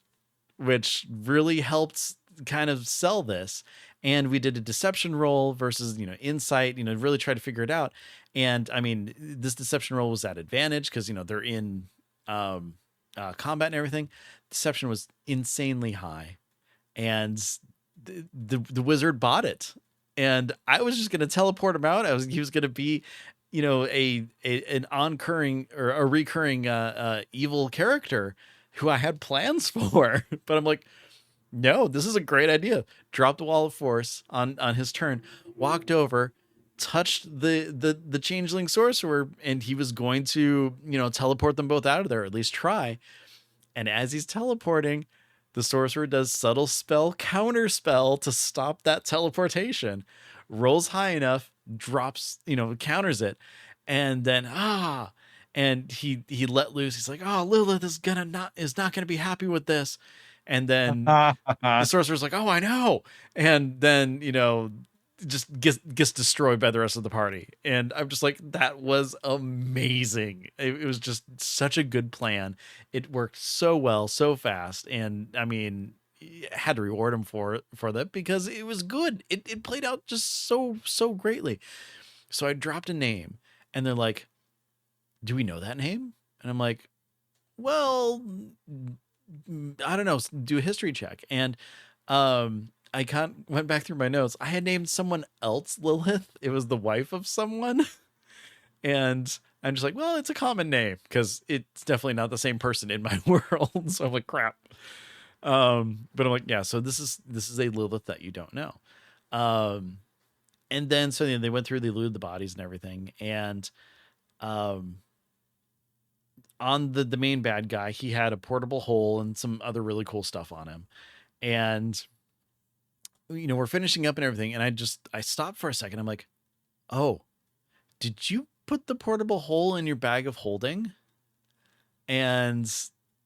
B: which really helped kind of sell this. And we did a deception roll versus, insight, really try to figure it out. And I mean, this deception roll was at advantage because, they're in combat and everything. Deception was insanely high. And the wizard bought it. And I was just going to teleport him out. He was going to be, an oncurring or a recurring evil character who I had plans for. But I'm like, no, this is a great idea. Dropped the wall of force on his turn, walked over, touched the changeling sorcerer, and he was going to, teleport them both out of there, or at least try. And as he's teleporting, the sorcerer does subtle spell counter spell to stop that teleportation, rolls high enough, drops, counters it, and then and he let loose. He's like, oh, Lilith is not gonna be happy with this. And then the sorcerer's like, oh, I know. And then, just gets destroyed by the rest of the party. And I'm just like, that was amazing. It was just such a good plan. It worked so well, so fast. And I mean, had to reward him for that because it was good. It played out just so greatly. So I dropped a name and they're like, do we know that name? And I'm like, well, I don't know, do a history check. And I went back through my notes. I had named someone else Lilith. It was the wife of someone. And I'm just like, well, it's a common name because it's definitely not the same person in my world. So I'm like, crap. But I'm like, yeah, so this is a Lilith that you don't know. Um, and then so they went through, they looted the bodies and everything. And um, on the main bad guy, he had a portable hole and some other really cool stuff on him. And we're finishing up and everything, and I stopped for a second. I'm like, oh, did you put the portable hole in your bag of holding? And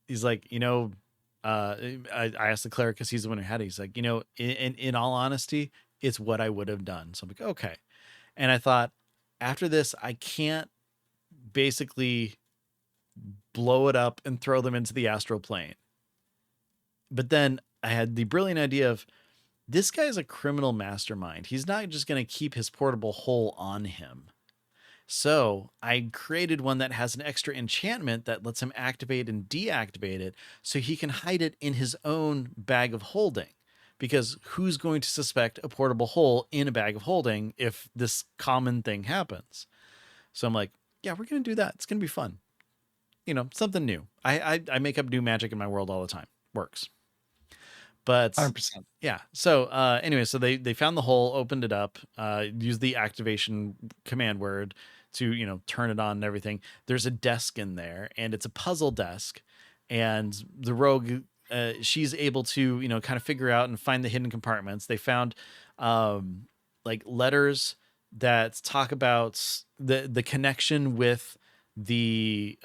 B: he's like, I asked the cleric because he's the one who had it. He's like, in all honesty, it's what I would have done. So I'm like, okay. And I thought, after this, I can't basically blow it up and throw them into the astral plane. But then I had the brilliant idea of, this guy's a criminal mastermind. He's not just going to keep his portable hole on him. So I created one that has an extra enchantment that lets him activate and deactivate it so he can hide it in his own bag of holding. Because who's going to suspect a portable hole in a bag of holding if this common thing happens? So I'm like, yeah, we're going to do that. It's going to be fun. Something new. I make up new magic in my world all the time. Works. But
A: 100%.
B: yeah. So anyway, so they found the hole, opened it up, used the activation command word to turn it on and everything. There's a desk in there, and it's a puzzle desk, and the rogue, she's able to kind of figure out and find the hidden compartments. They found like letters that talk about the connection with the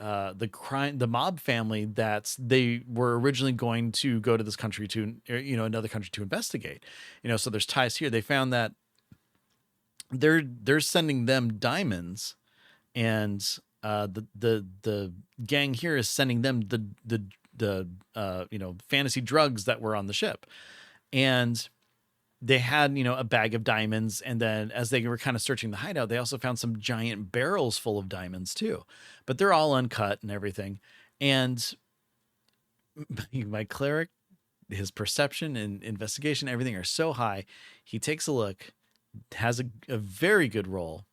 B: mob family that they were originally going to go to this country to, another country to investigate. So there's ties here. They found that they're sending them diamonds, and the gang here is sending them the fantasy drugs that were on the ship. And they had, a bag of diamonds. And then as they were kind of searching the hideout, they also found some giant barrels full of diamonds too, but they're all uncut and everything. And my cleric, his perception and investigation, everything are so high. He takes a look, has a very good roll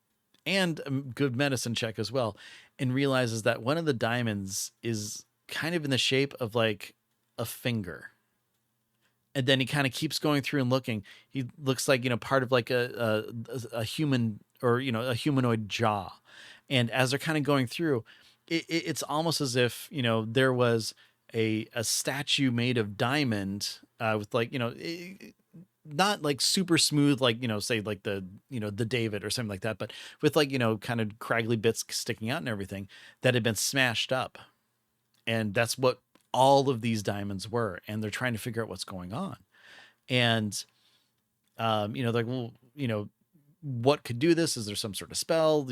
B: and a good medicine check as well, and realizes that one of the diamonds is kind of in the shape of like a finger. And then he kind of keeps going through and looking. He looks like, part of like a human, or, a humanoid jaw. And as they're kind of going through, it's almost as if, there was a statue made of diamond with like, not like super smooth, like, say like the David or something like that, but with like, kind of craggly bits sticking out and everything that had been smashed up. And that's what all of these diamonds were, and they're trying to figure out what's going on. And they're like, well, what could do this? Is there some sort of spell?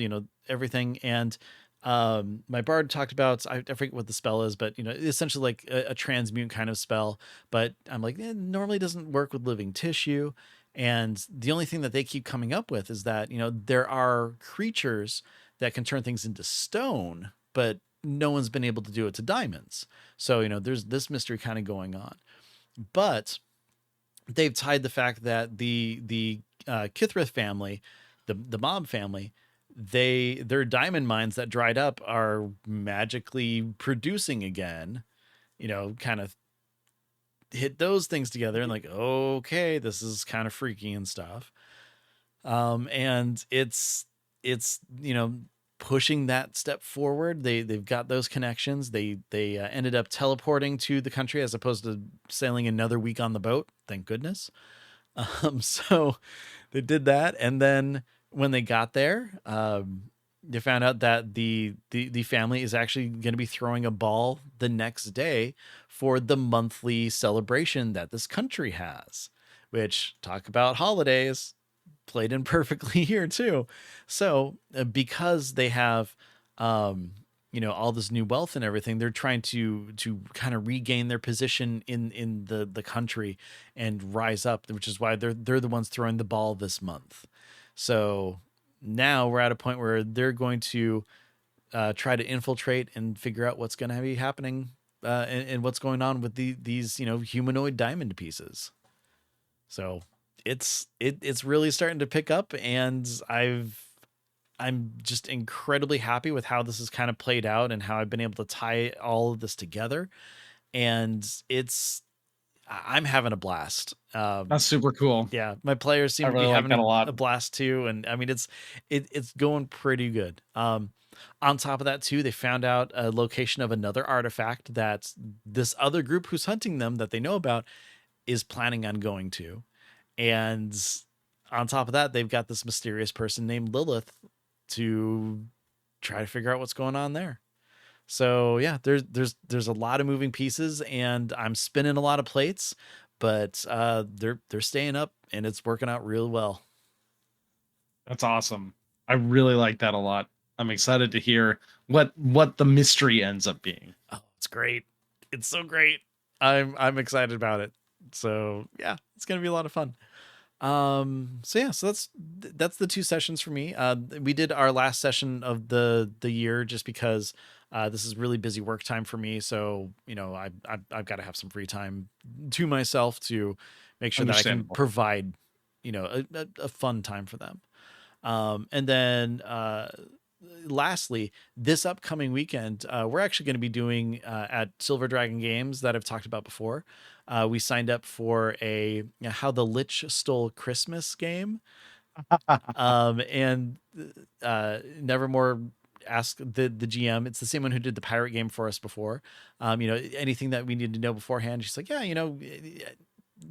B: Everything. And my bard talked about, I forget what the spell is, but essentially like a transmute kind of spell. But I'm like, it normally doesn't work with living tissue. And the only thing that they keep coming up with is that there are creatures that can turn things into stone, but no one's been able to do it to diamonds. So, there's this mystery kind of going on. But they've tied the fact that the Kithrath family, the mob family, their diamond mines that dried up are magically producing again, kind of hit those things together and like, okay, this is kind of freaky and stuff. And it's pushing that step forward. They've got those connections. They ended up teleporting to the country as opposed to sailing another week on the boat. Thank goodness. So they did that, and then when they got there, they found out that the family is actually going to be throwing a ball the next day for the monthly celebration that this country has. Which, talk about holidays, played in perfectly here too. So because they have all this new wealth and everything, they're trying to kind of regain their position in the country and rise up, which is why they're the ones throwing the ball this month. So now we're at a point where they're going to try to infiltrate and figure out what's going to be happening and what's going on with these humanoid diamond pieces. So it's really starting to pick up, and I'm just incredibly happy with how this has kind of played out and how I've been able to tie all of this together. And I'm having a blast.
A: That's super cool.
B: Yeah, my players
A: I
B: seem to
A: really
B: be
A: like
B: having
A: that a lot.
B: a blast too, and I mean it's going pretty good. On top of that too, they found out a location of another artifact that this other group who's hunting them that they know about is planning on going to, and on top of that, they've got this mysterious person named Lilith to try to figure out what's going on there. So yeah, there's a lot of moving pieces, and I'm spinning a lot of plates, but they're staying up, and it's working out real well.
A: That's awesome. I really like that a lot. I'm excited to hear what the mystery ends up being.
B: Oh, it's great. It's so great. I'm excited about it. So yeah, it's gonna be a lot of fun. So yeah, so that's the two sessions for me. We did our last session of the year just because this is really busy work time for me. So I've got to have some free time to myself to make sure that I can
A: Understandable.
B: provide a fun time for them. And then lastly, this upcoming weekend, we're actually going to be doing at Silver Dragon Games that I've talked about before. We signed up for a How the Lich Stole Christmas game. And Nevermore asked the GM. It's the same one who did the pirate game for us before. Anything that we need to know beforehand. She's like, yeah,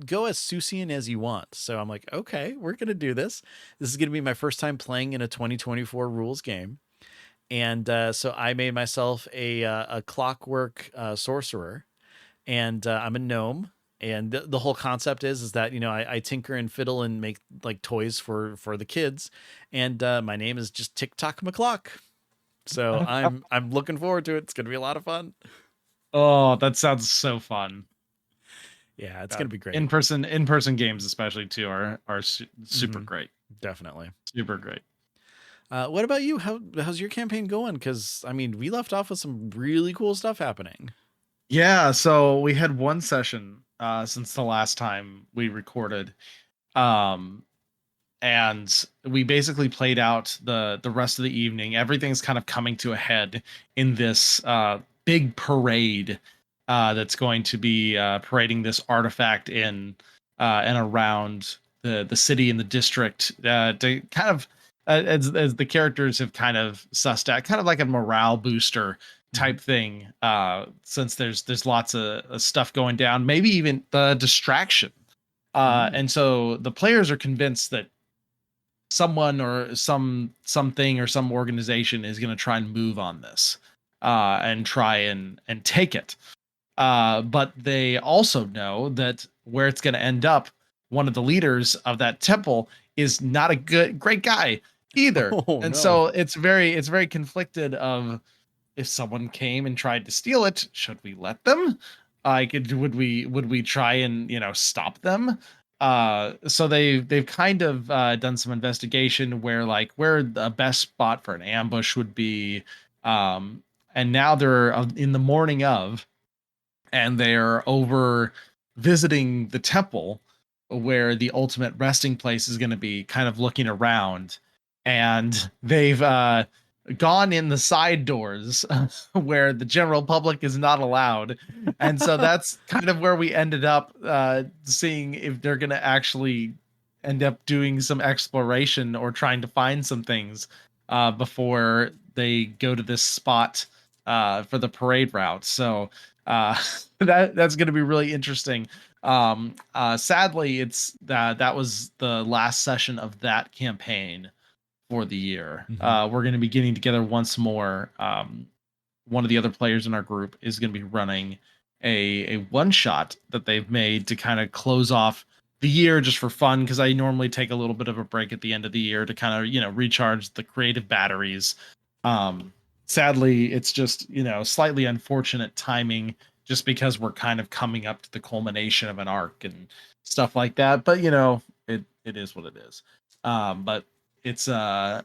B: go as Susian as you want. So I'm like, okay, we're going to do this. This is going to be my first time playing in a 2024 rules game. And so I made myself a clockwork sorcerer, and I'm a gnome. And the whole concept is that I tinker and fiddle and make like toys for the kids, and my name is just Tick Tock McClock. So I'm looking forward to it. It's gonna be a lot of fun.
A: Oh, that sounds so fun.
B: Yeah, it's gonna be great.
A: In person games especially too are super
B: Mm-hmm.
A: great.
B: Definitely.
A: Super great.
B: What about you? How's your campaign going? Because I mean, we left off with some really cool stuff happening.
A: Yeah, so we had one session since the last time we recorded. Um and we basically played out the rest of the evening. Everything's kind of coming to a head in this big parade that's going to be parading this artifact in and around the city and the district to kind of as the characters have kind of sussed out, kind of like a morale booster
B: Mm-hmm.
A: type thing. Since there's lots of stuff going down, maybe even the distraction.
B: Mm.
A: And so the players are convinced that someone or something or some organization is going to try and move on this and try and take it, but they also know that where it's going to end up, one of the leaders of that temple is not a great guy either,
B: Oh
A: and
B: no.
A: so it's very conflicted of, if someone came and tried to steal it, should we let them? Would we try and stop them? So they've kind of done some investigation where, like, where the best spot for an ambush would be, um, and now they're in the morning of, and they're over visiting the temple where the ultimate resting place is going to be, kind of looking around, and they've gone in the side doors where the general public is not allowed, and so that's kind of where we ended up seeing if they're going to actually end up doing some exploration or trying to find some things before they go to this spot for the parade route. So uh that's going to be really interesting. Sadly, it's that was the last session of that campaign for the year.
B: Mm-hmm.
A: We're going to be getting together once more. One of the other players in our group is going to be running a one shot that they've made to kind of close off the year, just for fun, because I normally take a little bit of a break at the end of the year to kind of recharge the creative batteries. um Sadly, it's just slightly unfortunate timing, just because we're kind of coming up to the culmination of an arc and stuff like that, but it is what it is. But it's the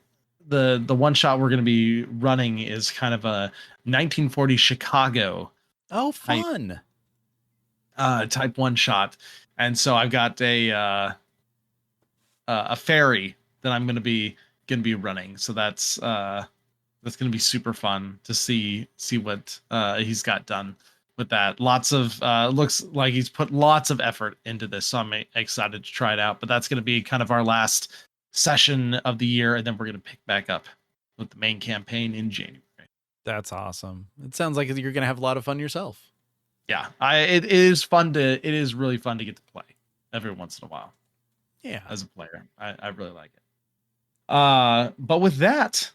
A: one shot we're going to be running is kind of a 1940 Chicago
B: Oh, fun.
A: Type one shot, and so I've got a fairy that I'm gonna be running. So that's gonna be super fun to see what he's got done with that. Lots of looks like he's put lots of effort into this, so I'm excited to try it out. But that's gonna be kind of our last session of the year, and then we're gonna pick back up with the main campaign in January.
B: That's awesome. It sounds like you're going to have a lot of fun yourself.
A: Yeah, it is fun to it is really fun to get to play every once in a while
B: Yeah.
A: as a player. I really like it. But with that,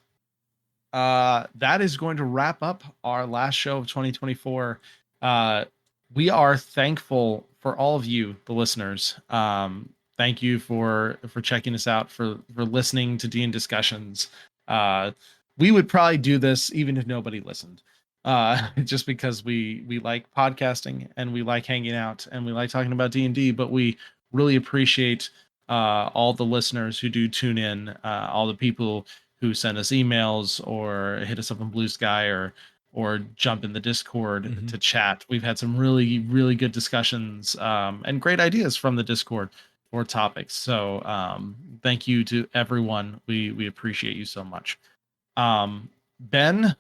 A: that is going to wrap up our last show of 2024. We are thankful for all of you, the listeners. Thank you for checking us out, for listening to Dean discussions. We would probably do this even if nobody listened. Just because we like podcasting and we like hanging out and we like talking about D&D, but we really appreciate all the listeners who do tune in, all the people who send us emails or hit us up on Blue Sky or jump in the Discord to chat. We've had some really, really good discussions and great ideas from the Discord for topics. So thank you to everyone. We appreciate you so much. Ben,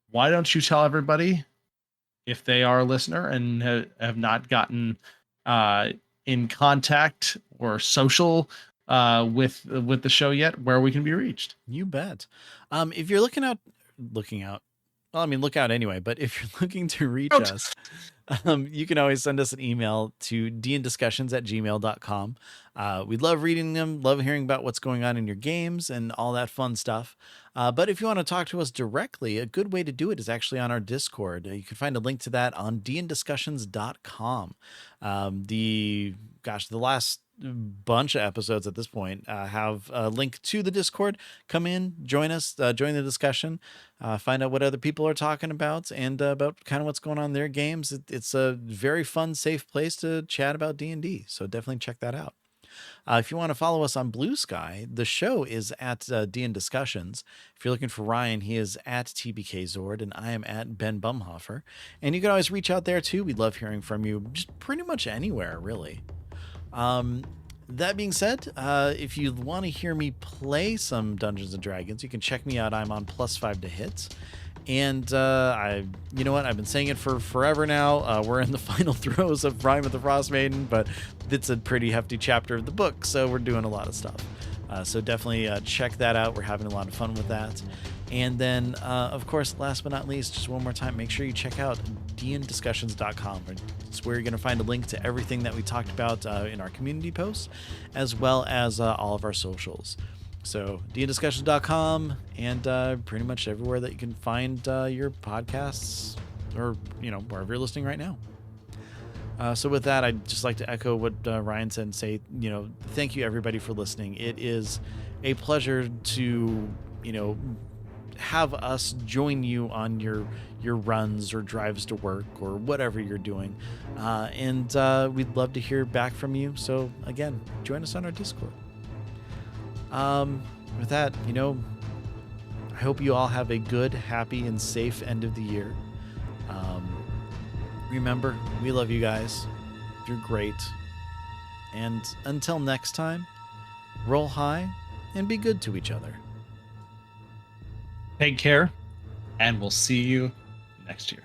A: why don't you tell everybody, if they are a listener and have not gotten in contact or social with the show yet, where we can be reached?
B: You bet. If you're looking out, well, I mean, look out anyway, but if you're looking to reach us, you can always send us an email to dndiscussions@gmail.com. We love reading them, love hearing about what's going on in your games and all that fun stuff. But if you want to talk to us directly, a good way to do it is actually on our Discord. You can find a link to that on dndiscussions.com. The last bunch of episodes at this point have a link to the Discord. Come in, join us, join the discussion, find out what other people are talking about and about kind of what's going on in their games. It's a very fun, safe place to chat about D&D, so definitely check that out. If you want to follow us on Blue Sky, the show is at DN Discussions. If you're looking for Ryan, he is at TBKZord, and I am at Ben Bumhofer. And you can always reach out there too. We love hearing from you, just pretty much anywhere, really. That being said, if you want to hear me play some Dungeons and Dragons, you can check me out. I'm on +5 to hit. And you know what? I've been saying it for forever now. We're in the final throes of Rime of the Frost Maiden, but it's a pretty hefty chapter of the book, so we're doing a lot of stuff. So definitely check that out. We're having a lot of fun with that. And then, of course, last but not least, just one more time, make sure you check out dndiscussions.com. It's where you're going to find a link to everything that we talked about in our community posts, as well as all of our socials. So dndiscussions.com and pretty much everywhere that you can find your podcasts or, wherever you're listening right now. So with that, I'd just like to echo what Ryan said and say, thank you everybody for listening. It is a pleasure to, have us join you on your runs or drives to work or whatever you're doing. And we'd love to hear back from you. So again, join us on our Discord. With that, I hope you all have a good, happy, and safe end of the year. Remember, we love you guys. You're great. And until next time, roll high and be good to each other.
A: Take care, and we'll see you next year.